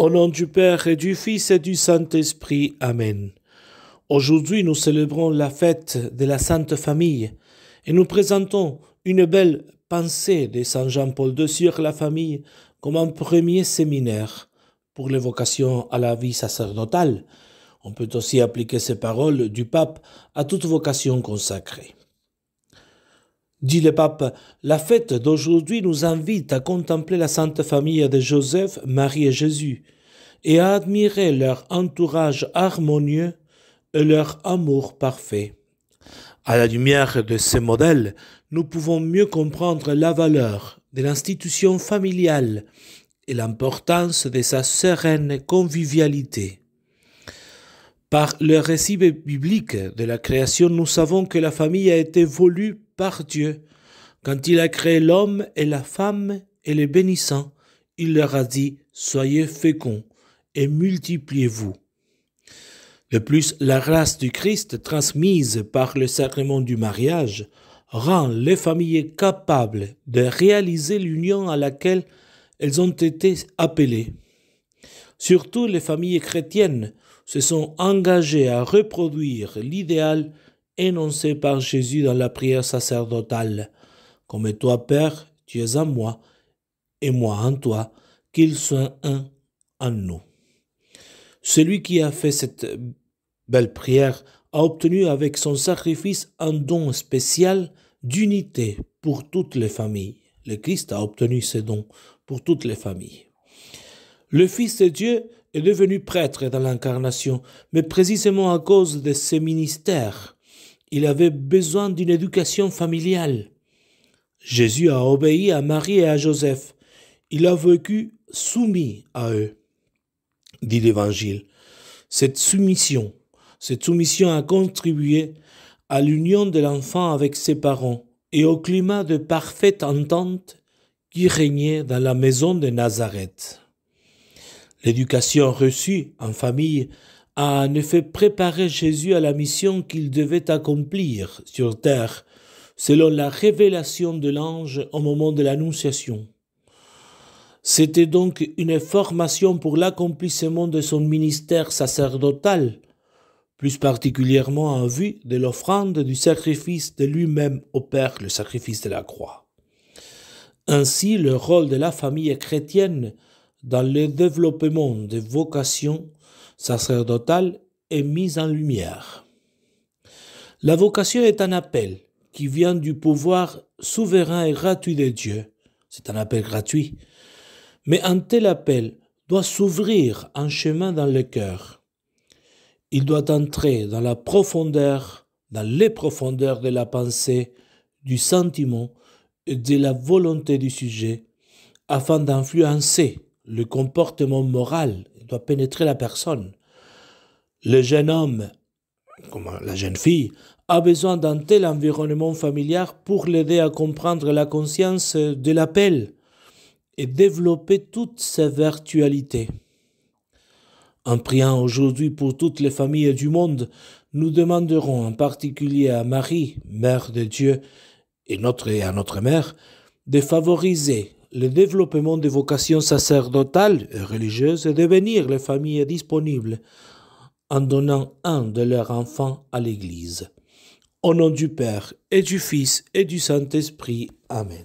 Au nom du Père et du Fils et du Saint-Esprit. Amen. Aujourd'hui, nous célébrons la fête de la Sainte Famille et nous présentons une belle pensée de Saint Jean-Paul II sur la famille comme un premier séminaire pour l'évocation à la vie sacerdotale. On peut aussi appliquer ces paroles du pape à toute vocation consacrée. Dit le pape, la fête d'aujourd'hui nous invite à contempler la Sainte Famille de Joseph, Marie et Jésus et à admirer leur entourage harmonieux et leur amour parfait. À la lumière de ces modèles, nous pouvons mieux comprendre la valeur de l'institution familiale et l'importance de sa sereine convivialité. Par le récit biblique de la création, nous savons que la famille a été voulue par Dieu. Quand il a créé l'homme et la femme et les bénissant, il leur a dit « Soyez féconds et multipliez-vous ». De plus, la grâce du Christ transmise par le sacrement du mariage rend les familles capables de réaliser l'union à laquelle elles ont été appelées. Surtout les familles chrétiennes se sont engagées à reproduire l'idéal énoncé par Jésus dans la prière sacerdotale. Comme toi, Père, tu es en moi, et moi en toi, qu'ils soient un en nous. Celui qui a fait cette belle prière a obtenu avec son sacrifice un don spécial d'unité pour toutes les familles. Le Christ a obtenu ce don pour toutes les familles. Le Fils de Dieu est devenu prêtre dans l'incarnation, mais précisément à cause de ses ministères, il avait besoin d'une éducation familiale. Jésus a obéi à Marie et à Joseph. Il a vécu soumis à eux, dit l'Évangile. Cette soumission a contribué à l'union de l'enfant avec ses parents et au climat de parfaite entente qui régnait dans la maison de Nazareth. L'éducation reçue en famille a en effet préparé Jésus à la mission qu'il devait accomplir sur terre, selon la révélation de l'ange au moment de l'Annonciation. C'était donc une formation pour l'accomplissement de son ministère sacerdotal, plus particulièrement en vue de l'offrande du sacrifice de lui-même au Père, le sacrifice de la croix. Ainsi, le rôle de la famille chrétienne dans le développement des vocations sacerdotales est mis en lumière. La vocation est un appel qui vient du pouvoir souverain et gratuit de Dieu. C'est un appel gratuit. Mais un tel appel doit s'ouvrir un chemin dans le cœur. Il doit entrer dans les profondeurs de la pensée, du sentiment et de la volonté du sujet, afin d'influencer le comportement moral. Il doit pénétrer la personne. Le jeune homme, comme la jeune fille, a besoin d'un tel environnement familial pour l'aider à comprendre la conscience de l'appel et développer toute sa virtualité. En priant aujourd'hui pour toutes les familles du monde, nous demanderons en particulier à Marie, Mère de Dieu, et à notre Mère, de favoriser le développement des vocations sacerdotales et religieuses et de devenir les familles disponibles en donnant un de leurs enfants à l'Église. Au nom du Père et du Fils et du Saint-Esprit. Amen.